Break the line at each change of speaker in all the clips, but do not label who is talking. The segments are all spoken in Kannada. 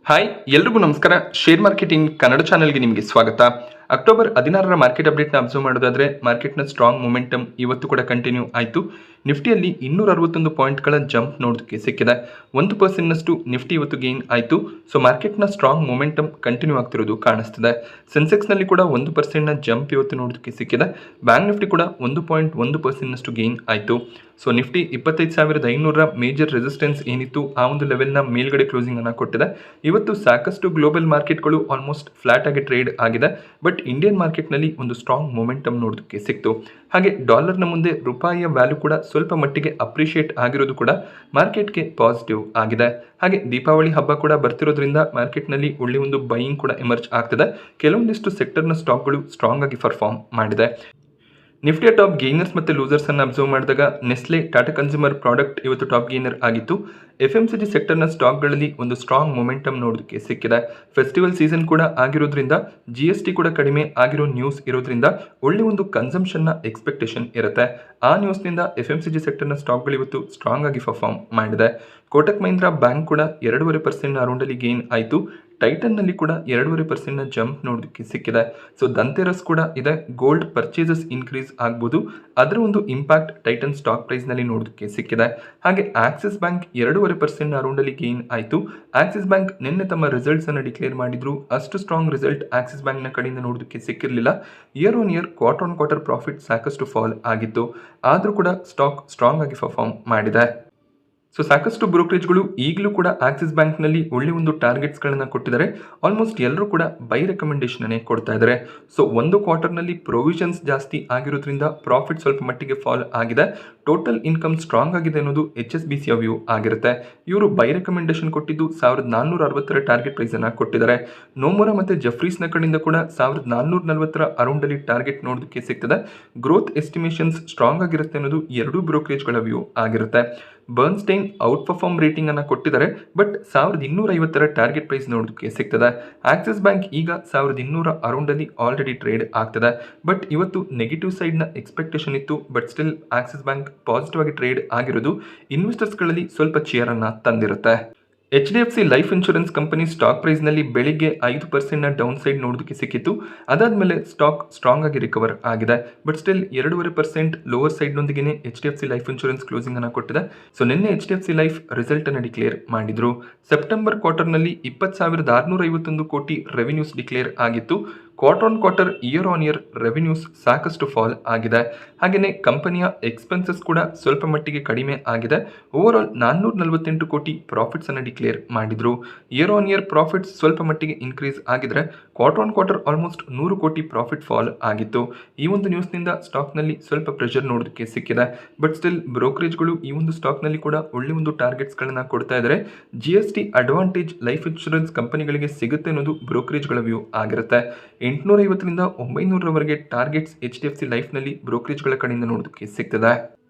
ಹಾಯ್ ಎಲ್ರಿಗೂ ನಮಸ್ಕಾರ. ಶೇರ್ ಮಾರ್ಕೆಟಿಂಗ್ ಕನ್ನಡ ಚಾನೆಲ್ಗೆ ನಿಮಗೆ ಸ್ವಾಗತ. ಅಕ್ಟೋಬರ್ 16ರ ಮಾರ್ಕೆಟ್ ಅಪ್ಡೇಟ್ನ ಅಬ್ಸರ್ವ್ ಮಾಡೋದಾದ್ರೆ ಮಾರ್ಕೆಟ್ನ ಸ್ಟ್ರಾಂಗ್ ಮೊಮೆಂಟಮ್ ಇವತ್ತು ಕೂಡ ಕಂಟಿನ್ಯೂ ಆಯಿತು. ನಿಫ್ಟಿಯಲ್ಲಿ 261 ಪಾಯಿಂಟ್ಗಳ ಜಂಪ್ ನೋಡೋದಕ್ಕೆ ಸಿಕ್ಕಿದೆ. 1% ನಿಫ್ಟಿ ಇವತ್ತು ಗೇನ್ ಆಯಿತು. ಸೊ ಮಾರ್ಕೆಟ್ನ ಸ್ಟ್ರಾಂಗ್ ಮೊಮೆಂಟಮ್ ಕಂಟಿನ್ಯೂ ಆಗ್ತಿರೋದು ಕಾಣಿಸ್ತಿದೆ. ಸೆನ್ಸೆಕ್ಸ್ನಲ್ಲಿ ಕೂಡ 1% ಜಂಪ್ ಇವತ್ತು ನೋಡೋದಕ್ಕೆ ಸಿಕ್ಕಿದೆ. ಬ್ಯಾಂಕ್ ನಿಫ್ಟಿ ಕೂಡ 1.1% ಗೇನ್ ಆಯಿತು. ಸೊ ನಿಫ್ಟಿ 25,500 ಮೇಜರ್ ರೆಸಿಸ್ಟೆನ್ಸ್ ಏನಿತ್ತು ಆ ಒಂದು ಲೆವೆಲ್ನ ಮೇಲ್ಗಡೆ ಕ್ಲೋಸಿಂಗ್ ಅನ್ನು ಕೊಟ್ಟಿದೆ. ಇವತ್ತು ಸಾಕಷ್ಟು ಗ್ಲೋಬಲ್ ಮಾರ್ಕೆಟ್ಗಳು ಆಲ್ಮೋಸ್ಟ್ ಫ್ಲಾಟ್ ಆಗಿ ಟ್ರೇಡ್ ಆಗಿದೆ. ಬಟ್ ಇಂಡಿಯನ್ ಮಾರ್ಕೆಟ್ನಲ್ಲಿ ಒಂದು ಸ್ಟ್ರಾಂಗ್ ಮೊಮೆಂಟಮ್ ನೋಡೋದಕ್ಕೆ ಸಿಕ್ತು. ಹಾಗೆ ಡಾಲರ್ನ ಮುಂದೆ ರೂಪಾಯಿಯ ವ್ಯಾಲ್ಯೂ ಕೂಡ ಸ್ವಲ್ಪ ಮಟ್ಟಿಗೆ ಅಪ್ರಿಷಿಯೇಟ್ ಆಗಿರೋದು ಕೂಡ ಮಾರ್ಕೆಟ್ಗೆ ಪಾಸಿಟಿವ್ ಆಗಿದೆ. ಹಾಗೆ ದೀಪಾವಳಿ ಹಬ್ಬ ಕೂಡ ಬರ್ತಿರೋದ್ರಿಂದ ಮಾರ್ಕೆಟ್ನಲ್ಲಿ ಒಳ್ಳೆ ಒಂದು ಬೈಯಿಂಗ್ ಕೂಡ ಎಮರ್ಜ್ ಆಗ್ತಿದೆ. ಕೆಲವೊಂದಿಷ್ಟು ಸೆಕ್ಟರ್ನ ಸ್ಟಾಕ್ಗಳು ಸ್ಟ್ರಾಂಗ್ ಆಗಿ ಪರ್ಫಾರ್ಮ್ ಮಾಡಿದೆ. ನಿಫ್ಟಿಯ ಟಾಪ್ ಗೇನರ್ಸ್ ಮತ್ತು ಲೂಸರ್ಸ್ ಅನ್ನು ಅಬ್ಸರ್ವ್ ಮಾಡಿದಾಗ ನೆಸ್ಲೆ, ಟಾಟಾ ಕನ್ಸ್ಯೂಮರ್ ಪ್ರಾಡಕ್ಟ್ ಇವತ್ತು ಟಾಪ್ ಗೇನರ್ ಆಗಿತ್ತು. FMCG ಸೆಕ್ಟರ್ನ ಸ್ಟಾಕ್ಗಳಲ್ಲಿ ಒಂದು ಸ್ಟ್ರಾಂಗ್ ಮೊಮೆಂಟಮ್ ನೋಡೋದಕ್ಕೆ ಸಿಕ್ಕಿದೆ. ಫೆಸ್ಟಿವಲ್ ಸೀಸನ್ ಕೂಡ ಆಗಿರೋದ್ರಿಂದ GST ಕೂಡ ಕಡಿಮೆ ಆಗಿರೋ ನ್ಯೂಸ್ ಇರೋದ್ರಿಂದ ಒಳ್ಳೆ ಒಂದು ಕನ್ಸಂಪ್ಷನ್ನ ಎಕ್ಸ್ಪೆಕ್ಟೇಷನ್ ಇರುತ್ತೆ. ಆ ನ್ಯೂಸ್ನಿಂದ FMCG ಸೆಕ್ಟರ್ನ ಸ್ಟಾಕ್ಗಳು ಇವತ್ತು ಸ್ಟ್ರಾಂಗ್ ಆಗಿ ಪರ್ಫಾರ್ಮ್ ಮಾಡಿದೆ. ಕೋಟಕ್ ಮಹೀಂದ್ರಾ ಬ್ಯಾಂಕ್ ಕೂಡ 2.5% ಅರೌಂಡಲ್ಲಿ ಗೇನ್ ಆಯಿತು. ಟೈಟನ್ನಲ್ಲಿ ಕೂಡ 2.5% ಜಂಪ್ ನೋಡೋದಕ್ಕೆ ಸಿಕ್ಕಿದೆ. ಸೊ ದಂತೆರಸ್ ಕೂಡ ಇದೆ. ಗೋಲ್ಡ್ ಪರ್ಚೇಸಸ್ ಇನ್ಕ್ರೀಸ್ ಆಗ್ಬೋದು, ಅದರ ಒಂದು ಇಂಪ್ಯಾಕ್ಟ್ ಟೈಟನ್ ಸ್ಟಾಕ್ ಪ್ರೈಸ್ನಲ್ಲಿ ನೋಡೋದಕ್ಕೆ ಸಿಕ್ಕಿದೆ. ಹಾಗೆ ಆಕ್ಸಿಸ್ ಬ್ಯಾಂಕ್ 2.5% ಅರೌಂಡಲ್ಲಿ ಗೇನ್ ಆಯಿತು. ಆಕ್ಸಿಸ್ ಬ್ಯಾಂಕ್ ನಿನ್ನೆ ತಮ್ಮ ರಿಸಲ್ಟ್ಸ್ ಅನ್ನು ಡಿಕ್ಲೇರ್ ಮಾಡಿದ್ರು. ಅಷ್ಟು ಸ್ಟ್ರಾಂಗ್ ರಿಸಲ್ಟ್ ಆಕ್ಸಿಸ್ ಬ್ಯಾಂಕ್ನ ಕಡೆಯಿಂದ ನೋಡೋದಕ್ಕೆ ಸಿಕ್ಕಿರಲಿಲ್ಲ. Year on year, quarter on quarter profit ಸಾಕಷ್ಟು ಫಾಲ್ ಆಗಿತ್ತು. ಆದರೂ ಕೂಡ ಸ್ಟಾಕ್ ಸ್ಟ್ರಾಂಗ್ ಆಗಿ ಪರ್ಫಾರ್ಮ್ ಮಾಡಿದೆ. ಸೊ ಸಾಕಷ್ಟು ಬ್ರೋಕರೇಜ್ಗಳು ಈಗಲೂ ಕೂಡ ಆಕ್ಸಿಸ್ ಬ್ಯಾಂಕ್ನಲ್ಲಿ ಒಳ್ಳೆ ಒಂದು ಟಾರ್ಗೆಟ್ಸ್ಗಳನ್ನು ಕೊಟ್ಟಿದ್ದಾರೆ. ಆಲ್ಮೋಸ್ಟ್ ಎಲ್ಲರೂ ಕೂಡ ಬೈ ರೆಕಮೆಂಡೇಶನ್ನೇ ಕೊಡ್ತಾ ಇದ್ದಾರೆ. ಸೊ ಒಂದು ಕ್ವಾರ್ಟರ್ನಲ್ಲಿ ಪ್ರೊವಿಷನ್ಸ್ ಜಾಸ್ತಿ ಆಗಿರೋದ್ರಿಂದ ಪ್ರಾಫಿಟ್ ಸ್ವಲ್ಪ ಮಟ್ಟಿಗೆ ಫಾಲ್ ಆಗಿದೆ. ಟೋಟಲ್ ಇನ್ಕಮ್ ಸ್ಟ್ರಾಂಗ್ ಆಗಿದೆ ಅನ್ನೋದು HSBCಯ ವ್ಯೂ ಆಗಿರುತ್ತೆ. ಇವರು ಬೈ ರೆಕಮೆಂಡೇಶನ್ ಕೊಟ್ಟಿದ್ದು 1460ರ ಟಾರ್ಗೆಟ್ ಪ್ರೈಸನ್ನು ಕೊಟ್ಟಿದ್ದಾರೆ. ನೋಮುರಾ ಮತ್ತು ಜಫ್ರೀಸ್ನ ಕಡೆಯಿಂದ ಕೂಡ 1440ರ ಅರೌಂಡಲ್ಲಿ ಟಾರ್ಗೆಟ್ ನೋಡೋದಕ್ಕೆ ಸಿಗ್ತದೆ. ಗ್ರೋತ್ ಎಸ್ಟಿಮೇಷನ್ಸ್ ಸ್ಟ್ರಾಂಗ್ ಆಗಿರುತ್ತೆ ಅನ್ನೋದು ಎರಡೂ ಬ್ರೋಕರೇಜ್ಗಳ ವ್ಯೂ ಆಗಿರುತ್ತೆ. ಬರ್ನ್ಸ್ಟೈನ್ ಔಟ್ ಪರ್ಫಾರ್ಮ್ ರೇಟಿಂಗ್ ಅನ್ನು ಕೊಟ್ಟಿದ್ದಾರೆ. ಬಟ್ 1250ರ ಟಾರ್ಗೆಟ್ ಪ್ರೈಸ್ ನೋಡೋದಕ್ಕೆ ಸಿಗ್ತದೆ. ಆಕ್ಸಿಸ್ ಬ್ಯಾಂಕ್ ಈಗ 1200 ಅರೌಂಡಲ್ಲಿ ಆಲ್ರೆಡಿ ಟ್ರೇಡ್ ಆಗ್ತದೆ. ಬಟ್ ಇವತ್ತು ನೆಗೆಟಿವ್ ಸೈಡ್ನ ಎಕ್ಸ್ಪೆಕ್ಟೇಷನ್ ಇತ್ತು. But still Axis bank positive ಆಗಿ ಟ್ರೇಡ್ ಆಗಿರೋದು ಇನ್ವೆಸ್ಟರ್ಸ್ಗಳಲ್ಲಿ ಸ್ವಲ್ಪ ಚೇರನ್ನು ತಂದಿರುತ್ತೆ. HDFC life insurance company stock ಪ್ರೈಸ್ನಲ್ಲಿ ಬೆಳಿಗ್ಗೆ 5% ಡೌನ್ ಸೈಡ್ ನೋಡೋದಕ್ಕೆ ಸಿಕ್ಕಿತ್ತು. ಅದಾದಮೇಲೆ ಸ್ಟಾಕ್ ಸ್ಟ್ರಾಂಗ್ ಆಗಿ ರಿಕವರ್ ಆಗಿದೆ. ಬಟ್ ಸ್ಟಿಲ್ 2.5% ಲೋವರ್ ಸೈಡ್ನೊಂದಿಗೆ HDFC ಲೈಫ್ ಇನ್ಶೂರೆನ್ಸ್ ಕ್ಲೋಸಿಂಗ್ ಅನ್ನು ಕೊಟ್ಟಿದೆ. ಸೊ ನಿನ್ನೆ HDFC ಲೈಫ್ ರಿಸಲ್ಟ್ ಅನ್ನು ಡಿಕ್ಲೇರ್ ಮಾಡಿದ್ರು. ಸೆಪ್ಟೆಂಬರ್ ಕ್ವಾರ್ಟರ್ನಲ್ಲಿ 20,651 ಕೋಟಿ ರೆವಿನ್ಯೂಸ್ ಡಿಕ್ಲೇರ್ ಆಗಿತ್ತು. Quarter on quarter, year on year revenues ಸಾಕಷ್ಟು ಫಾಲ್ ಆಗಿದೆ. ಹಾಗೆಯೇ ಕಂಪನಿಯ ಎಕ್ಸ್ಪೆನ್ಸಸ್ ಕೂಡ ಸ್ವಲ್ಪ ಮಟ್ಟಿಗೆ ಕಡಿಮೆ ಆಗಿದೆ. ಓವರ್ ಆಲ್ 448 ಕೋಟಿ ಪ್ರಾಫಿಟ್ಸ್ ಅನ್ನು ಡಿಕ್ಲೇರ್ ಮಾಡಿದ್ರು. ಇಯರ್ ಆನ್ ಇಯರ್ ಪ್ರಾಫಿಟ್ಸ್ ಸ್ವಲ್ಪ ಮಟ್ಟಿಗೆ ಇನ್ಕ್ರೀಸ್ ಆಗಿದ್ರೆ ಕ್ವಾರ್ಟರ್ ಆನ್ ಕ್ವಾರ್ಟರ್ ಆಲ್ಮೋಸ್ಟ್ 100 ಕೋಟಿ ಪ್ರಾಫಿಟ್ ಫಾಲ್ ಆಗಿತ್ತು. ಈ ಒಂದು ನ್ಯೂಸ್ನಿಂದ ಸ್ಟಾಕ್ನಲ್ಲಿ ಸ್ವಲ್ಪ ಪ್ರೆಷರ್ ನೋಡೋದಕ್ಕೆ ಸಿಕ್ಕಿದೆ. ಬಟ್ ಸ್ಟಿಲ್ ಬ್ರೋಕರೇಜ್ಗಳು ಈ ಒಂದು ಸ್ಟಾಕ್ನಲ್ಲಿ ಕೂಡ ಒಳ್ಳೆ ಒಂದು ಟಾರ್ಗೆಟ್ಸ್ಗಳನ್ನು ಕೊಡ್ತಾ ಇದ್ದಾರೆ. GST ಅಡ್ವಾಂಟೇಜ್ ಲೈಫ್ ಇನ್ಶೂರೆನ್ಸ್ ಕಂಪನಿಗಳಿಗೆ ಸಿಗುತ್ತೆ ಅನ್ನೋದು ಬ್ರೋಕರೇಜ್ಗಳ ವ್ಯೂ ಆಗಿರುತ್ತೆ. 850ರಿಂದ 900ರವರೆಗೆ ಟಾರ್ಗೆಟ್ಸ್ HDFC ಲೈಫ್ನಲ್ಲಿ ಬ್ರೋಕರೇಜ್ಗಳ ಕಡೆಯಿಂದ ನೋಡೋದಕ್ಕೆ ಸಿಗ್ತದೆ.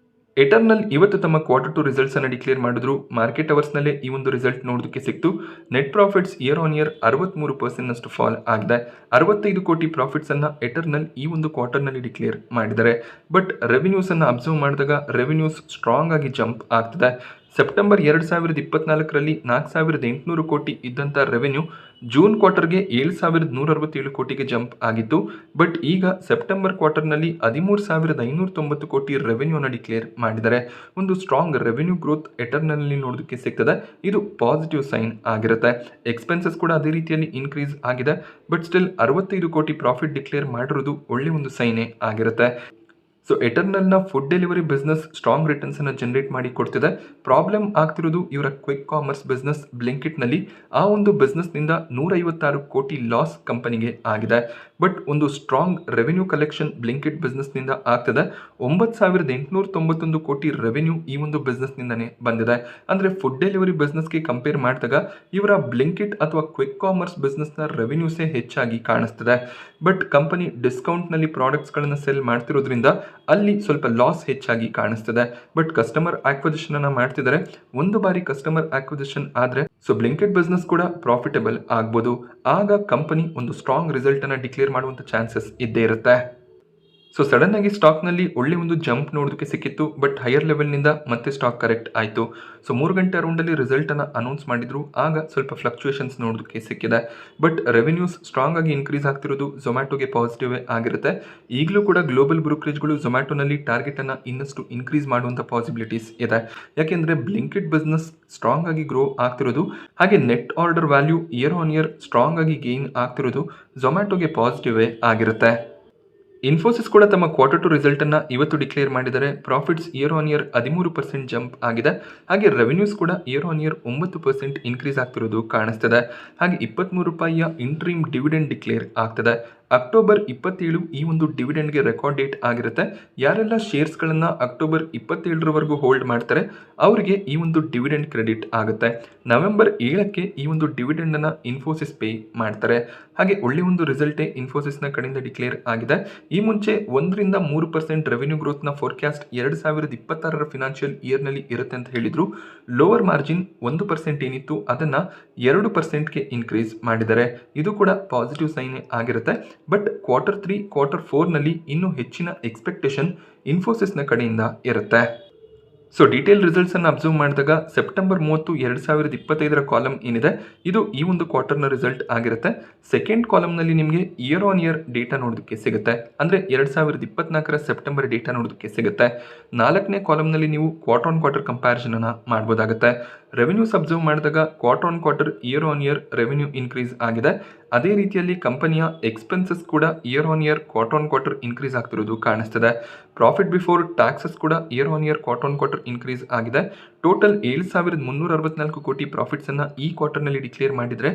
ಎಟರ್ನಲ್ ಇವತ್ತು ತಮ್ಮ ಕ್ವಾರ್ಟರ್ 2 ರಿಸಲ್ಟ್ಸ್ ಅನ್ನು ಡಿಕ್ಲೇರ್ ಮಾಡಿದ್ರು. ಮಾರ್ಕೆಟ್ ಅವರ್ಸ್ನಲ್ಲೇ ಈ ಒಂದು ರಿಸಲ್ಟ್ ನೋಡೋದಕ್ಕೆ ಸಿಕ್ತು. Net profits year on year 63% fall ಆಗಿದೆ. 65 ಕೋಟಿ ಪ್ರಾಫಿಟ್ಸ್ ಅನ್ನ ಎಟರ್ನಲ್ ಈ ಒಂದು ಕ್ವಾರ್ಟರ್ನಲ್ಲಿ ಡಿಕ್ಲೇರ್ ಮಾಡಿದ್ದಾರೆ. ಬಟ್ ರೆವಿನ್ಯೂಸ್ ಅನ್ನು ಅಬ್ಸರ್ವ್ ಮಾಡಿದಾಗ ರೆವಿನ್ಯೂಸ್ ಸ್ಟ್ರಾಂಗ್ ಆಗಿ ಜಂಪ್ ಆಗ್ತದೆ. ಸೆಪ್ಟೆಂಬರ್ 2024ರಲ್ಲಿ 4,800 ಕೋಟಿ ಇದ್ದಂಥ ರೆವೆನ್ಯೂ ಜೂನ್ ಕ್ವಾರ್ಟರ್ಗೆ 7,167 ಕೋಟಿಗೆ ಜಂಪ್ ಆಗಿತ್ತು. ಬಟ್ ಈಗ ಸೆಪ್ಟೆಂಬರ್ ಕ್ವಾರ್ಟರ್ನಲ್ಲಿ 13,590 ಕೋಟಿ ರೆವೆನ್ಯೂನ ಡಿಕ್ಲೇರ್ ಮಾಡಿದ್ದಾರೆ. ಒಂದು ಸ್ಟ್ರಾಂಗ್ ರೆವೆನ್ಯೂ ಗ್ರೋತ್ ಎಟರ್ನಲ್ಲಿ ನೋಡೋದಕ್ಕೆ ಸಿಗ್ತದೆ. ಇದು ಪಾಸಿಟಿವ್ ಸೈನ್ ಆಗಿರುತ್ತೆ. ಎಕ್ಸ್ಪೆನ್ಸಸ್ ಕೂಡ ಅದೇ ರೀತಿಯಲ್ಲಿ ಇನ್ಕ್ರೀಸ್ ಆಗಿದೆ. ಬಟ್ ಸ್ಟಿಲ್ 65 ಕೋಟಿ ಪ್ರಾಫಿಟ್ ಡಿಕ್ಲೇರ್ ಮಾಡಿರೋದು ಒಳ್ಳೆ ಒಂದು ಸೈನೇ ಆಗಿರುತ್ತೆ. ಸೊ ಎಟರ್ನಲ್ನ food delivery business strong returns ಅನ್ನು ಜನರೇಟ್ ಮಾಡಿ ಕೊಡ್ತಿದೆ. ಪ್ರಾಬ್ಲಮ್ ಆಗ್ತಿರೋದು ಇವರ ಕ್ವಿಕ್ ಕಾಮರ್ಸ್ ಬಿಸ್ನೆಸ್ ಬ್ಲಿಂಕಿಟ್ನಲ್ಲಿ. ಆ ಒಂದು ಬಿಸ್ನೆಸ್ನಿಂದ 156 ಕೋಟಿ ಲಾಸ್ ಕಂಪನಿಗೆ ಆಗಿದೆ. ಬಟ್ ಒಂದು ಸ್ಟ್ರಾಂಗ್ ರೆವೆನ್ಯೂ ಕಲೆಕ್ಷನ್ ಬ್ಲಿಂಕಿಟ್ ಬಿಸ್ನೆಸ್ನಿಂದ ಆಗ್ತದೆ. 9,891 ಕೋಟಿ ರೆವೆನ್ಯೂ ಈ ಒಂದು ಬಿಸ್ನೆಸ್ನಿಂದನೇ ಬಂದಿದೆ. ಅಂದರೆ ಫುಡ್ ಡೆಲಿವರಿ ಬಿಸ್ನೆಸ್ಗೆ ಕಂಪೇರ್ ಮಾಡಿದಾಗ ಇವರ ಬ್ಲಿಂಕಿಟ್ ಅಥವಾ ಕ್ವಿಕ್ ಕಾಮರ್ಸ್ ಬಿಸ್ನೆಸ್ನ ರೆವೆನ್ಯೂಸೇ ಹೆಚ್ಚಾಗಿ ಕಾಣಿಸ್ತದೆ. ಬಟ್ ಕಂಪನಿ ಡಿಸ್ಕೌಂಟ್ನಲ್ಲಿ ಪ್ರಾಡಕ್ಟ್ಸ್ಗಳನ್ನು ಸೆಲ್ ಮಾಡ್ತಿರೋದ್ರಿಂದ ಅಲ್ಲಿ ಸ್ವಲ್ಪ ಲಾಸ್ ಹೆಚ್ಚಾಗಿ ಕಾಣಿಸ್ತದೆ. ಬಟ್ ಕಸ್ಟಮರ್ ಆಕ್ವಿಸಿಷನ್ ಅನ್ನ ಮಾಡ್ತಿದ್ದಾರೆ. ಒಂದು ಬಾರಿ ಕಸ್ಟಮರ್ ಆಕ್ವಿಸಿಷನ್ ಆದ್ರೆ ಸೊ ಬ್ಲಿಂಕಿಟ್ ಬಿಸ್ನೆಸ್ ಕೂಡ ಪ್ರಾಫಿಟಬಲ್ ಆಗ್ಬೋದು. ಆಗ ಕಂಪನಿ ಒಂದು ಸ್ಟ್ರಾಂಗ್ ರಿಸಲ್ಟ್ ಅನ್ನ ಡಿಕ್ಲೇರ್ ಮಾಡುವಂತ ಚಾನ್ಸಸ್ ಇದ್ದೇ ಇರುತ್ತೆ. ಸೊ ಸಡನ್ ಆಗಿ ಸ್ಟಾಕ್ನಲ್ಲಿ ಒಳ್ಳೆ ಒಂದು ಜಂಪ್ ನೋಡೋದಕ್ಕೆ ಸಿಕ್ಕಿತ್ತು, ಬಟ್ ಹೈಯರ್ ಲೆವೆಲ್ನಿಂದ ಮತ್ತೆ ಸ್ಟಾಕ್ ಕರೆಕ್ಟ್ ಆಯಿತು. ಸೊ 3 ಗಂಟೆ ಅರೌಂಡಲ್ಲಿ ರಿಸಲ್ಟನ್ನು ಅನೌನ್ಸ್ ಮಾಡಿದ್ರು, ಆಗ ಸ್ವಲ್ಪ ಫ್ಲಕ್ಚುಯೇಷನ್ಸ್ ನೋಡೋದಕ್ಕೆ ಸಿಕ್ಕಿದೆ. ಬಟ್ ರೆವೆನ್ಯೂಸ್ ಸ್ಟ್ರಾಂಗ್ ಆಗಿ ಇನ್ಕ್ರೀಸ್ ಆಗ್ತಿರೋದು ಝೊಮ್ಯಾಟೊಗೆ ಪಾಸಿಟಿವ್ ಆಗಿರುತ್ತೆ. ಈಗಲೂ ಕೂಡ ಗ್ಲೋಬಲ್ ಬ್ರೋಕರೇಜ್ಗಳು ಝೊಮ್ಯಾಟೊನಲ್ಲಿ ಟಾರ್ಗೆಟನ್ನು ಇನ್ನಷ್ಟು ಇನ್ಕ್ರೀಸ್ ಮಾಡುವಂಥ ಪಾಸಿಬಿಲಿಟೀಸ್ ಇದೆ. ಯಾಕೆಂದರೆ ಬ್ಲಿಂಕಿಟ್ ಬಿಸ್ನೆಸ್ ಸ್ಟ್ರಾಂಗ್ ಆಗಿ ಗ್ರೋ ಆಗ್ತಿರೋದು, ಹಾಗೆ net order value year on year strong ಆಗಿ ಗೇನ್ ಆಗ್ತಿರೋದು ಝೊಮ್ಯಾಟೊಗೆ ಪಾಸಿಟಿವ್ ಆಗಿರುತ್ತೆ. ಇನ್ಫೋಸಿಸ್ ಕೂಡ ತಮ್ಮ Q2 ರಿಸಲ್ಟನ್ನು ಇವತ್ತು ಡಿಕ್ಲೇರ್ ಮಾಡಿದರೆ. Profits year on year 13% jump ಆಗಿದೆ. ಹಾಗೆ ರೆವೆನ್ಯೂಸ್ ಕೂಡ ಇಯರ್ ಆನ್ ಇಯರ್ 9% ಇನ್ಕ್ರೀಸ್ ಆಗ್ತಿರೋದು ಕಾಣಿಸ್ತಿದೆ. ಹಾಗೆ ₹23 ಇಂಟ್ರೀಮ್ ಡಿವಿಡೆಂಡ್ ಡಿಕ್ಲೇರ್ ಆಗ್ತದೆ. ಅಕ್ಟೋಬರ್ 27 ಈ ಒಂದು ಡಿವಿಡೆಂಡ್ಗೆ ರೆಕಾರ್ಡ್ ಡೇಟ್ ಆಗಿರುತ್ತೆ. ಯಾರೆಲ್ಲ ಶೇರ್ಸ್ಗಳನ್ನು ಅಕ್ಟೋಬರ್ 27ರವರೆಗೂ ಹೋಲ್ಡ್ ಮಾಡ್ತಾರೆ ಅವರಿಗೆ ಈ ಒಂದು ಡಿವಿಡೆಂಡ್ ಕ್ರೆಡಿಟ್ ಆಗುತ್ತೆ. ನವೆಂಬರ್ 7ಕ್ಕೆ ಈ ಒಂದು ಡಿವಿಡೆಂಡನ್ನು ಇನ್ಫೋಸಿಸ್ ಪೇ ಮಾಡ್ತಾರೆ. ಹಾಗೆ ಒಳ್ಳೆ ಒಂದು ರಿಸಲ್ಟೇ ಇನ್ಫೋಸಿಸ್ನ ಕಡೆಯಿಂದ ಡಿಕ್ಲೇರ್ ಆಗಿದೆ. ಈ ಮುಂಚೆ 1-3% ರೆವೆನ್ಯೂ ಗ್ರೋತ್ನ ಫೋರ್ಕ್ಯಾಸ್ಟ್ 2026ರ ಫಿನಾನ್ಷಿಯಲ್ ಇಯರ್ನಲ್ಲಿ ಇರುತ್ತೆ ಅಂತ ಹೇಳಿದ್ರು. ಲೋವರ್ ಮಾರ್ಜಿನ್ 1% ಏನಿತ್ತು ಅದನ್ನು 2%ಗೆ ಇನ್ಕ್ರೀಸ್ ಮಾಡಿದ್ದಾರೆ. ಇದು ಕೂಡ ಪಾಸಿಟಿವ್ ಸೈನ್ ಆಗಿರುತ್ತೆ. ಬಟ್ Q3, Q4ನಲ್ಲಿ ಇನ್ನೂ ಹೆಚ್ಚಿನ ಎಕ್ಸ್ಪೆಕ್ಟೇಷನ್ ಇನ್ಫೋಸಿಸ್ನ ಕಡೆಯಿಂದ ಇರುತ್ತೆ. ಸೊ ಡೀಟೇಲ್ ರಿಸಲ್ಟ್ಸನ್ನು ಅಬ್ಸರ್ವ್ ಮಾಡಿದಾಗ ಸೆಪ್ಟೆಂಬರ್ 30, 2025ರ ಕಾಲಮ್ ಏನಿದೆ ಇದು ಈ ಒಂದು ಕ್ವಾರ್ಟರ್ನ ರಿಸಲ್ಟ್ ಆಗಿರುತ್ತೆ. ಸೆಕೆಂಡ್ ಕಾಲಮ್ನಲ್ಲಿ ನಿಮಗೆ ಇಯರ್ ಆನ್ ಇಯರ್ ಡೇಟಾ ನೋಡೋದಕ್ಕೆ ಸಿಗುತ್ತೆ, ಅಂದರೆ 2024ರ ಸೆಪ್ಟೆಂಬರ್ ಡೇಟಾ ನೋಡೋದಕ್ಕೆ ಸಿಗುತ್ತೆ. 4ನೇ ಕಾಲಮ್ನಲ್ಲಿ ನೀವು ಕ್ವಾರ್ಟರ್ ಆನ್ ಕ್ವಾರ್ಟರ್ ಕಂಪ್ಯಾರಿಸನನ್ನು ಮಾಡ್ಬೋದಾಗುತ್ತೆ. ರೆವೆನ್ಯೂಸ್ ಅಬ್ಸರ್ವ್ ಮಾಡಿದಾಗ quarter on quarter year on year revenue increase ಆಗಿದೆ. ಅದೇ ರೀತಿಯಲ್ಲಿ ಕಂಪನಿಯ ಎಕ್ಸ್ಪೆನ್ಸಸ್ ಕೂಡ year on year quarter on quarter increase ಆಗ್ತಿರೋದು ಕಾಣಿಸ್ತಿದೆ. ಪ್ರಾಫಿಟ್ ಬಿಫೋರ್ ಟ್ಯಾಕ್ಸಸ್ ಕೂಡ year on year quarter on quarter increase ಆಗಿದೆ. ಟೋಟಲ್ 7,364 ಕೋಟಿ ಪ್ರಾಫಿಟ್ಸನ್ನು ಈ ಕ್ವಾರ್ಟರ್ನಲ್ಲಿ ಡಿಕ್ಲೇರ್ ಮಾಡಿದರೆ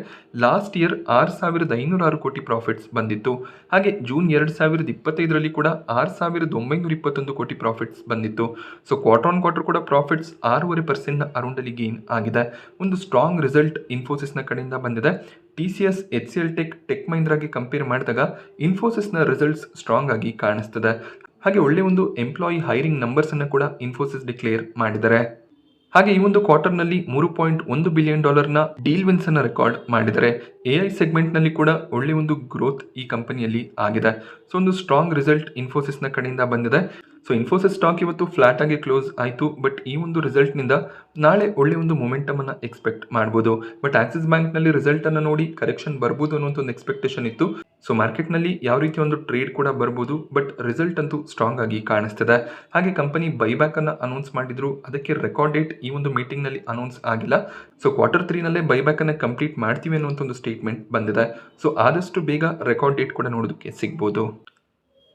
ಲಾಸ್ಟ್ ಇಯರ್ 6,506 ಕೋಟಿ ಪ್ರಾಫಿಟ್ಸ್ ಬಂದಿತ್ತು. ಹಾಗೆ ಜೂನ್ 2025ರಲ್ಲಿ ಕೂಡ 6,921 ಕೋಟಿ ಪ್ರಾಫಿಟ್ಸ್ ಬಂದಿತ್ತು. ಸೊ ಕ್ವಾರ್ಟರ್ ಆನ್ ಕ್ವಾರ್ಟರ್ ಕೂಡ ಪ್ರಾಫಿಟ್ಸ್ 6.5% ಅರೌಂಡಲ್ಲಿ ಗೇನ್ ಆಗಿದೆ. ಒಂದು ಸ್ಟ್ರಾಂಗ್ ರಿಸಲ್ಟ್ ಇನ್ಫೋಸಿಸ್ನ ಕಡೆಯಿಂದ ಬಂದಿದೆ. TCS, HCL ಟೆಕ್ ಮಹೀಂದ್ರಾಗೆ ಕಂಪೇರ್ ಮಾಡಿದಾಗ ಇನ್ಫೋಸಿಸ್ನ ರಿಸಲ್ಟ್ಸ್ ಸ್ಟ್ರಾಂಗ್ ಆಗಿ ಕಾಣಿಸ್ತದೆ. ಹಾಗೆ ಒಳ್ಳೆ ಒಂದು ಎಂಪ್ಲಾಯಿ ಹೈರಿಂಗ್ ನಂಬರ್ಸನ್ನು ಕೂಡ ಇನ್ಫೋಸಿಸ್ ಡಿಕ್ಲೇರ್ ಮಾಡಿದ್ದಾರೆ. ಹಾಗೆ ಈ ಒಂದು ಕ್ವಾರ್ಟರ್ನಲ್ಲಿ $3.1 ಬಿಲಿಯನ್ ಡೀಲ್ ವಿನ್ಸ್ ಅನ್ನು ರೆಕಾರ್ಡ್ ಮಾಡಿದ್ದಾರೆ. AI ಸೆಗ್ಮೆಂಟ್ನಲ್ಲಿ ಕೂಡ ಒಳ್ಳೆ ಒಂದು ಗ್ರೋತ್ ಈ ಕಂಪನಿಯಲ್ಲಿ ಆಗಿದೆ. ಸೊ ಒಂದು ಸ್ಟ್ರಾಂಗ್ ರಿಸಲ್ಟ್ ಇನ್ಫೋಸಿಸ್ನ ಕಡೆಯಿಂದ ಬಂದಿದೆ. ಸೊ ಇನ್ಫೋಸಿಸ್ ಸ್ಟಾಕ್ ಇವತ್ತು ಫ್ಲಾಟ್ ಆಗಿ ಕ್ಲೋಸ್ ಆಯಿತು. ಬಟ್ ಈ ಒಂದು ರಿಸಲ್ಟ್ನಿಂದ ನಾಳೆ ಒಳ್ಳೆ ಒಂದು ಮೊಮೆಂಟಮ್ ಅನ್ನು ಎಕ್ಸ್ಪೆಕ್ಟ್ ಮಾಡ್ಬೋದು. ಬಟ್ ಆಕ್ಸಿಸ್ ಬ್ಯಾಂಕ್ನಲ್ಲಿ ರಿಸಲ್ಟನ್ನು ನೋಡಿ ಕರೆಕ್ಷನ್ ಬರ್ಬೋದು ಅನ್ನೋಂಥ ಒಂದು ಎಕ್ಸ್ಪೆಕ್ಟೇಷನ್ ಇತ್ತು. ಸೊ ಮಾರ್ಕೆಟ್ನಲ್ಲಿ ಯಾವ ರೀತಿ ಒಂದು ಟ್ರೇಡ್ ಕೂಡ ಬರ್ಬೋದು, ಬಟ್ ರಿಸಲ್ಟ್ ಅಂತೂ ಸ್ಟ್ರಾಂಗ್ ಆಗಿ ಕಾಣಿಸ್ತಿದೆ. ಹಾಗೆ ಕಂಪನಿ ಬೈಬ್ಯಾಕನ್ನು ಅನೌನ್ಸ್ ಮಾಡಿದ್ರು, ಅದಕ್ಕೆ ರೆಕಾರ್ಡ್ ಡೇಟ್ ಈ ಒಂದು ಮೀಟಿಂಗ್ನಲ್ಲಿ ಅನೌನ್ಸ್ ಆಗಿಲ್ಲ. ಸೊ Q3ನಲ್ಲೇ ಬೈಬ್ಯಾಕನ್ನು ಕಂಪ್ಲೀಟ್ ಮಾಡ್ತೀವಿ ಅನ್ನುವಂಥ ಒಂದು ಸ್ಟೇಟ್ಮೆಂಟ್ ಬಂದಿದೆ. ಸೊ ಆದಷ್ಟು ಬೇಗ ರೆಕಾರ್ಡ್ ಡೇಟ್ ಕೂಡ ನೋಡೋದಕ್ಕೆ ಸಿಗ್ಬೋದು.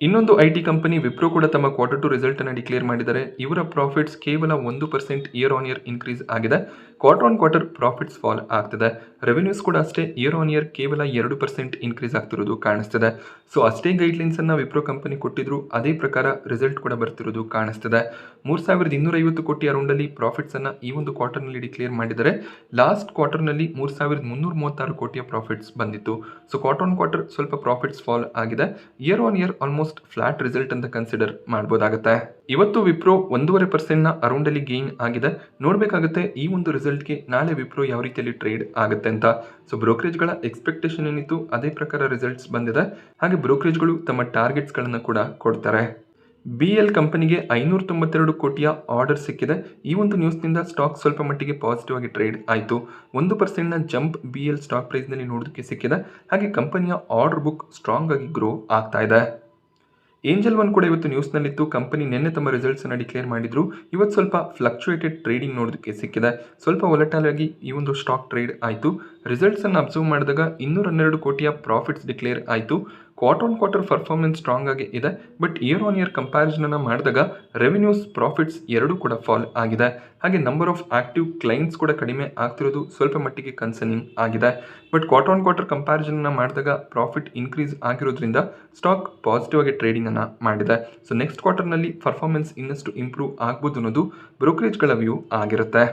ಇನ್ನೊಂದು IT ಕಂಪನಿ ವಿಪ್ರೋ ಕೂಡ ತಮ್ಮ Q2 ರಿಸಲ್ಟನ್ನು ಡಿಕ್ಲೇರ್ ಮಾಡಿದ್ದಾರೆ. ಇವರ ಪ್ರಾಫಿಟ್ಸ್ ಕೇವಲ 1% ಇಯರ್ ಆನ್ ಇಯರ್ ಇನ್ಕ್ರೀಸ್ ಆಗಿದೆ. Quarter on quarter profits fall ಆಗ್ತಿದೆ. ರೆವೆನ್ಯೂಸ್ ಕೂಡ ಅಷ್ಟೇ ಇಯರ್ ಆನ್ ಇಯರ್ ಕೇವಲ 2% ಇನ್ಕ್ರೀಸ್ ಆಗ್ತಿರೋದು ಕಾಣಿಸ್ತಿದೆ. ಸೊ ಅಷ್ಟೇ ಗೈಡ್ಲೈನ್ಸನ್ನು ವಿಪ್ರೋ ಕಂಪನಿ ಕೊಟ್ಟಿದ್ರು, ಅದೇ ಪ್ರಕಾರ ರಿಸಲ್ಟ್ ಕೂಡ ಬರ್ತಿರೋದು ಕಾಣಿಸ್ತಿದೆ. 3,250 ಕೋಟಿ ಅರೌಂಡಲ್ಲಿ ಪ್ರಾಫಿಟ್ಸನ್ನು ಈ ಒಂದು ಕ್ವಾರ್ಟರ್ನಲ್ಲಿ ಡಿಕ್ಲೇರ್ ಮಾಡಿದರೆ. ಲಾಸ್ಟ್ ಕ್ವಾರ್ಟರ್ನಲ್ಲಿ 3,336 ಕೋಟಿಯ ಪ್ರಾಫಿಟ್ಸ್ ಬಂದಿತ್ತು. ಸೊ ಕ್ವಾರ್ಟರ್ ಆನ್ ಕ್ವಾರ್ಟರ್ ಸ್ವಲ್ಪ ಪ್ರಾಫಿಟ್ಸ್ ಫಾಲ್ ಆಗಿದೆ. Year on year almost flat result ಅಂತ ಕನ್ಸಿಡರ್ ಮಾಡ್ಬೋದಾಗುತ್ತೆ. ಇವತ್ತು ವಿಪ್ರೋ 1.5% ಅರೌಂಡಲ್ಲಿ ಗೇನ್ ಆಗಿದೆ. ನೋಡಬೇಕಾಗುತ್ತೆ ಈ ಒಂದು ರಿಸಲ್ಟ್ಗೆ ನಾಳೆ ವಿಪ್ರೋ ಯಾವ ರೀತಿಯಲ್ಲಿ ಟ್ರೇಡ್ ಆಗುತ್ತೆ ಅಂತ. ಸೊ ಬ್ರೋಕರೇಜ್ಗಳ ಎಕ್ಸ್ಪೆಕ್ಟೇಷನ್ ಏನಿತ್ತು ಅದೇ ಪ್ರಕಾರ ರಿಸಲ್ಟ್ಸ್ ಬಂದಿದೆ. ಹಾಗೆ ಬ್ರೋಕರೇಜ್ಗಳು ತಮ್ಮ ಟಾರ್ಗೆಟ್ಸ್ಗಳನ್ನು ಕೂಡ ಕೊಡ್ತಾರೆ. BL ಕಂಪನಿಗೆ 592 ಕೋಟಿಯ ಆರ್ಡರ್ ಸಿಕ್ಕಿದೆ. ಈ ಒಂದು ನ್ಯೂಸ್ನಿಂದ ಸ್ಟಾಕ್ ಸ್ವಲ್ಪ ಮಟ್ಟಿಗೆ ಪಾಸಿಟಿವ್ ಆಗಿ ಟ್ರೇಡ್ ಆಯಿತು. 1% ಜಂಪ್ BL ಸ್ಟಾಕ್ ಪ್ರೈಸ್ನಲ್ಲಿ ನೋಡೋದಕ್ಕೆ ಸಿಕ್ಕಿದೆ. ಹಾಗೆ ಕಂಪನಿಯ ಆರ್ಡರ್ ಬುಕ್ ಸ್ಟ್ರಾಂಗ್ ಆಗಿ ಗ್ರೋ ಆಗ್ತಾ ಇದೆ. ಏಂಜಲ್ ಒನ್ ಕೂಡ ಇವತ್ತು ನ್ಯೂಸ್ನಲ್ಲಿತ್ತು. ಕಂಪನಿ ನಿನ್ನೆ ತಮ್ಮ ರಿಸಲ್ಟ್ಸನ್ನು ಡಿಕ್ಲೇರ್ ಮಾಡಿದ್ರು. ಇವತ್ತು ಸ್ವಲ್ಪ ಫ್ಲಕ್ಚುಯೇಟೆಡ್ ಟ್ರೇಡಿಂಗ್ ನೋಡೋದಕ್ಕೆ ಸಿಕ್ಕಿದೆ. ಸ್ವಲ್ಪ ವೊಲಟೈಲ್ ಆಗಿ ಈ ಒಂದು ಸ್ಟಾಕ್ ಟ್ರೇಡ್ ಆಯಿತು. ರಿಸಲ್ಟ್ಸನ್ನು ಅಬ್ಸರ್ವ್ ಮಾಡಿದಾಗ 212 ಕೋಟಿಯ ಪ್ರಾಫಿಟ್ಸ್ ಡಿಕ್ಲೇರ್ ಆಯಿತು. Quarter on quarter performance strong ಆಗಿ ಇದೆ. ಬಟ್ ಇಯರ್ ಆನ್ ಇಯರ್ ಕಂಪ್ಯಾರಿಸನನ್ನು ಮಾಡಿದಾಗ ರೆವೆನ್ಯೂಸ್ ಪ್ರಾಫಿಟ್ಸ್ ಎರಡೂ ಕೂಡ ಫಾಲ್ ಆಗಿದೆ. ಹಾಗೆ ನಂಬರ್ ಆಫ್ ಆಕ್ಟಿವ್ ಕ್ಲೈಂಟ್ಸ್ ಕೂಡ ಕಡಿಮೆ ಆಗ್ತಿರೋದು ಸ್ವಲ್ಪ ಮಟ್ಟಿಗೆ ಕನ್ಸರ್ನಿಂಗ್ ಆಗಿದೆ. ಬಟ್ ಕ್ವಾರ್ಟರ್ ಆನ್ ಕ್ವಾರ್ಟರ್ ಕಂಪ್ಯಾರಿಸನನ್ನು ಮಾಡಿದಾಗ ಪ್ರಾಫಿಟ್ ಇನ್ಕ್ರೀಸ್ ಆಗಿರೋದ್ರಿಂದ ಸ್ಟಾಕ್ ಪಾಸಿಟಿವ್ ಆಗಿ ಟ್ರೇಡಿಂಗನ್ನು ಮಾಡಿದೆ. ಸೊ ನೆಕ್ಸ್ಟ್ ಕ್ವಾರ್ಟರ್ನಲ್ಲಿ ಪರ್ಫಾರ್ಮೆನ್ಸ್ ಇನ್ನಷ್ಟು ಇಂಪ್ರೂವ್ ಆಗ್ಬೋದು ಅನ್ನೋದು ಬ್ರೋಕರೇಜ್ಗಳ ವ್ಯೂ ಆಗಿರುತ್ತೆ.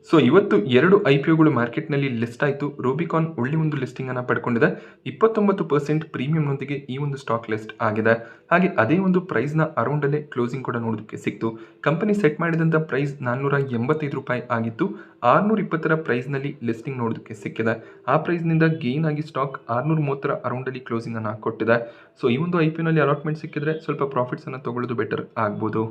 ಸೊ ಇವತ್ತು 2 IPOಗಳು ಮಾರ್ಕೆಟ್ನಲ್ಲಿ ಲಿಸ್ಟ್ ಆಯಿತು. ರೂಬಿಕಾನ್ ಒಳ್ಳೆ ಒಂದು ಲಿಸ್ಟಿಂಗ್ ಅನ್ನು ಪಡ್ಕೊಂಡಿದೆ. 29% ಪ್ರೀಮಿಯಂನೊಂದಿಗೆ ಈ ಒಂದು ಸ್ಟಾಕ್ ಲಿಸ್ಟ್ ಆಗಿದೆ. ಹಾಗೆ ಅದೇ ಒಂದು ಪ್ರೈಸ್ನ ಅರೌಂಡಲ್ಲೇ ಕ್ಲೋಸಿಂಗ್ ಕೂಡ ನೋಡೋದಕ್ಕೆ ಸಿಕ್ತು. ಕಂಪನಿ ಸೆಟ್ ಮಾಡಿದಂಥ ಪ್ರೈಸ್ ₹485 ಆಗಿತ್ತು. 620 ಪ್ರೈಸ್ನಲ್ಲಿ ಲಿಸ್ಟಿಂಗ್ ನೋಡೋದಕ್ಕೆ ಸಿಕ್ಕಿದೆ. ಆ ಪ್ರೈಸ್ನಿಂದ ಗೇನ್ ಆಗಿ ಸ್ಟಾಕ್ 630 ಅರೌಂಡಲ್ಲಿ ಕ್ಲೋಸಿಂಗ್ ಅನ್ನು ಕೊಟ್ಟಿದೆ. ಸೊ ಈ ಒಂದು IPOನಲ್ಲಿ ಅಲಾಟ್ಮೆಂಟ್ ಸಿಕ್ಕಿದ್ರೆ ಸ್ವಲ್ಪ ಪ್ರಾಫಿಟ್ಸ್ ಅನ್ನು ತಗೊಳ್ಳೋದು ಬೆಟರ್ ಆಗ್ಬೋದು.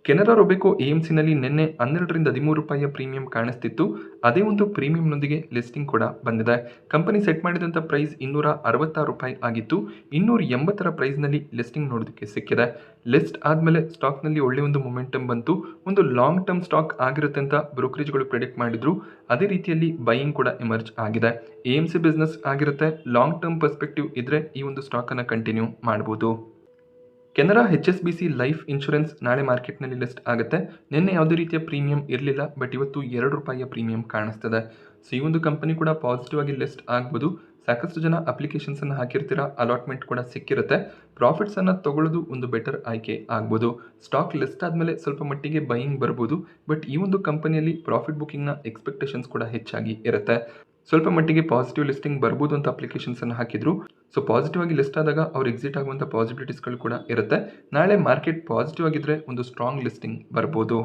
ಕೆನರಾ ರೊಬೆಕೋ AMCನಲ್ಲಿ ನಿನ್ನೆ ₹12-13 ಪ್ರೀಮಿಯಂ ಕಾಣಿಸ್ತಿತ್ತು. ಅದೇ ಒಂದು ಪ್ರೀಮಿಯಂನೊಂದಿಗೆ ಲಿಸ್ಟಿಂಗ್ ಕೂಡ ಬಂದಿದೆ. ಕಂಪನಿ ಸೆಟ್ ಮಾಡಿದಂಥ ಪ್ರೈಸ್ ₹266 ಆಗಿತ್ತು. 280 ಪ್ರೈಸ್ನಲ್ಲಿ ಲಿಸ್ಟಿಂಗ್ ನೋಡೋದಕ್ಕೆ ಸಿಕ್ಕಿದೆ. ಲಿಸ್ಟ್ ಆದಮೇಲೆ ಸ್ಟಾಕ್ನಲ್ಲಿ ಒಳ್ಳೆಯ ಒಂದು ಮೊಮೆಂಟಮ್ ಬಂತು. ಒಂದು ಲಾಂಗ್ ಟರ್ಮ್ ಸ್ಟಾಕ್ ಆಗಿರುತ್ತೆ ಅಂತ ಬ್ರೋಕರೇಜ್ಗಳು ಪ್ರೆಡಿಕ್ಟ್ ಮಾಡಿದ್ರು. ಅದೇ ರೀತಿಯಲ್ಲಿ ಬೈಯಿಂಗ್ ಕೂಡ ಎಮರ್ಜ್ ಆಗಿದೆ. AMC ಬಿಸ್ನೆಸ್ ಆಗಿರುತ್ತೆ, ಲಾಂಗ್ ಟರ್ಮ್ ಪರ್ಸ್ಪೆಕ್ಟಿವ್ ಇದ್ರೆ ಈ ಒಂದು ಸ್ಟಾಕನ್ನು ಕಂಟಿನ್ಯೂ ಮಾಡ್ಬೋದು. ಕೆನರಾ HSBC ಲೈಫ್ ಇನ್ಶೂರೆನ್ಸ್ ನಾಳೆ ಮಾರ್ಕೆಟ್ನಲ್ಲಿ ಲಿಸ್ಟ್ ಆಗುತ್ತೆ. ನಿನ್ನೆ ಯಾವುದೇ ರೀತಿಯ ಪ್ರೀಮಿಯಂ ಇರಲಿಲ್ಲ, ಬಟ್ ಇವತ್ತು ₹2 ಪ್ರೀಮಿಯಂ ಕಾಣಿಸ್ತದೆ. ಸೊ ಈ ಒಂದು ಕಂಪನಿ ಕೂಡ ಪಾಸಿಟಿವ್ ಆಗಿ ಲಿಸ್ಟ್ ಆಗ್ಬೋದು. ಸಾಕಷ್ಟು ಜನ ಅಪ್ಲಿಕೇಶನ್ಸನ್ನು ಹಾಕಿರ್ತೀರಾ, ಅಲಾಟ್ಮೆಂಟ್ ಕೂಡ ಸಿಕ್ಕಿರುತ್ತೆ. ಪ್ರಾಫಿಟ್ಸನ್ನು ತಗೊಳ್ಳೋದು ಒಂದು ಬೆಟರ್ ಆಯ್ಕೆ ಆಗ್ಬೋದು. ಸ್ಟಾಕ್ ಲಿಸ್ಟ್ ಆದಮೇಲೆ ಸ್ವಲ್ಪ ಮಟ್ಟಿಗೆ ಬೈಯಿಂಗ್ ಬರ್ಬೋದು, ಬಟ್ ಈ ಒಂದು ಕಂಪನಿಯಲ್ಲಿ ಪ್ರಾಫಿಟ್ ಬುಕ್ಕಿಂಗ್ನ ಎಕ್ಸ್ಪೆಕ್ಟೇಷನ್ಸ್ ಕೂಡ ಹೆಚ್ಚಾಗಿ ಇರುತ್ತೆ. ಸ್ವಲ್ಪ ಮಟ್ಟಿಗೆ ಪಾಸಿಟಿವ್ ಲಿಸ್ಟಿಂಗ್ ಬರ್ಬೋದು ಅಂತ ಅಪ್ಲಿಕೇಶನ್ಸನ್ನು ಹಾಕಿದ್ರು. ಸೊ ಪಾಸಿಟಿವ್ ಆಗಿ ಲಿಸ್ಟ್ ಆದಾಗ ಅವ್ರು ಎಕ್ಸಿಟ್ ಆಗುವಂಥ ಪಾಸಿಬಿಲಿಟೀಸ್ಗಳು ಕೂಡ ಇರುತ್ತೆ. ನಾಳೆ ಮಾರ್ಕೆಟ್ ಪಾಸಿಟಿವ್ ಆಗಿದ್ರೆ ಒಂದು ಸ್ಟ್ರಾಂಗ್ ಲಿಸ್ಟಿಂಗ್ ಬರ್ಬೋದು.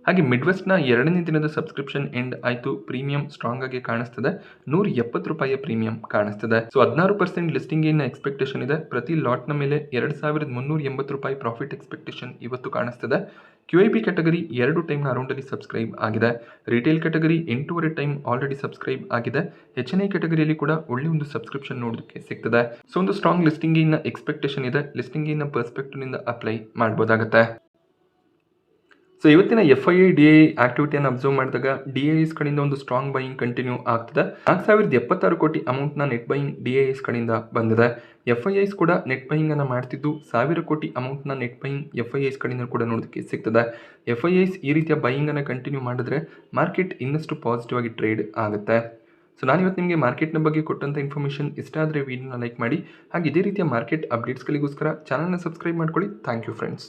ಹಾಗೆ ಮಿಡ್ವೆಸ್ಟ್ನ 2ನೇ ದಿನದ ಸಬ್ಸ್ಕ್ರಿಪ್ಷನ್ ಎಂಡ್ ಆಯಿತು. ಪ್ರೀಮಿಯಂ ಸ್ಟ್ರಾಂಗ್ ಆಗಿ ಕಾಣಿಸ್ತದೆ. ₹170 ಪ್ರೀಮಿಯಂ ಕಾಣಿಸ್ತದೆ. ಸೊ 16% ಲಿಸ್ಟಿಂಗ್ ಏನ ಎಕ್ಸ್ಪೆಕ್ಟೇಷನ್ ಇದೆ. ಪ್ರತಿ ಲಾಟ್ನ ಮೇಲೆ ₹2,380 ಪ್ರಾಫಿಟ್ ಎಕ್ಸ್ಪೆಕ್ಟೇಷನ್ ಇವತ್ತು ಕಾಣಿಸ್ತದೆ. QIB ಕ್ಯಾಟಗರಿ 2 ಟೈಮ್ನ ಅರೌಂಡಲ್ಲಿ ಸಬ್ಸ್ಕ್ರೈಬ್ ಆಗಿದೆ. Retail category 8.5 time already subscribe ಆಗಿದೆ. HNI ಕ್ಯಾಟಗರಿಯಲ್ಲಿ ಕೂಡ ಒಳ್ಳೆ ಒಂದು ಸಬ್ಸ್ಕ್ರಿಪ್ಷನ್ ನೋಡೋದಕ್ಕೆ ಸಿಗ್ತದೆ. ಸೊ ಒಂದು ಸ್ಟ್ರಾಂಗ್ ಲಿಸ್ಟಿಂಗ್ ಏನ ಎಕ್ಸ್ಪೆಕ್ಟೇಷನ್ ಇದೆ. ಲಿಸ್ಟಿಂಗ್ ಏನ ಪರ್ಸ್ಪೆಕ್ಟಿವ್ನಿಂದ ಅಪ್ಲೈ ಮಾಡ್ಬೋದಾಗುತ್ತೆ. ಸೊ ಇವತ್ತಿನ FII DII ಆಕ್ಟಿವಿಟಿಯನ್ನು ಅಬ್ಸರ್ವ್ ಮಾಡಿದಾಗ DIIs ಕಡೆಯಿಂದ ಒಂದು ಸ್ಟ್ರಾಂಗ್ ಬೈಯಿಂಗ್ ಕಂಟಿನ್ಯೂ ಆಗ್ತದೆ. 4,076 ಕೋಟಿ ಅಮೌಂಟ್ನ ನೆಟ್ ಬೈಯಿಂಗ್ DIIs ಕಡೆಯಿಂದ ಬಂದಿದೆ. FIIs ಕೂಡ ನೆಟ್ ಬೈಯಿಂಗ್ ಅನ್ನು ಮಾಡ್ತಿದ್ದು 1,000 ಕೋಟಿ ಅಮೌಂಟ್ನ ನೆಟ್ ಬೈಯಿಂಗ್ FIIs ಕಡೆಯಿಂದ ಕೂಡ ನೋಡೋದಕ್ಕೆ ಸಿಗ್ತದೆ. FIIs ಈ ರೀತಿಯ ಬೈಯಿಂಗ್ ಅನ್ನು ಕಂಟಿನ್ಯೂ ಮಾಡಿದ್ರೆ ಮಾರ್ಕೆಟ್ ಇನ್ನಷ್ಟು ಪಾಸಿಟಿವ್ ಆಗಿ ಟ್ರೇಡ್ ಆಗುತ್ತೆ. ಸೊ ನಾನಿವತ್ತು ನಿಮಗೆ ಮಾರ್ಕೆಟ್ನ ಬಗ್ಗೆ ಕೊಟ್ಟಂಥ ಇನ್ಫಾರ್ಮೇಷನ್ ಇಷ್ಟ ಆದರೆ ವಿಡಿಯೋನ ಲೈಕ್ ಮಾಡಿ. ಹಾಗೆ ಇದೇ ರೀತಿಯ ಮಾರ್ಕೆಟ್ ಅಪ್ಡೇಟ್ಸ್ಗಳಿಗೋಸ್ಕರ ಚಾನಲ್ನ ಸಬ್ಸ್ಕ್ರೈಬ್ ಮಾಡ್ಕೊಳ್ಳಿ. Thank you friends.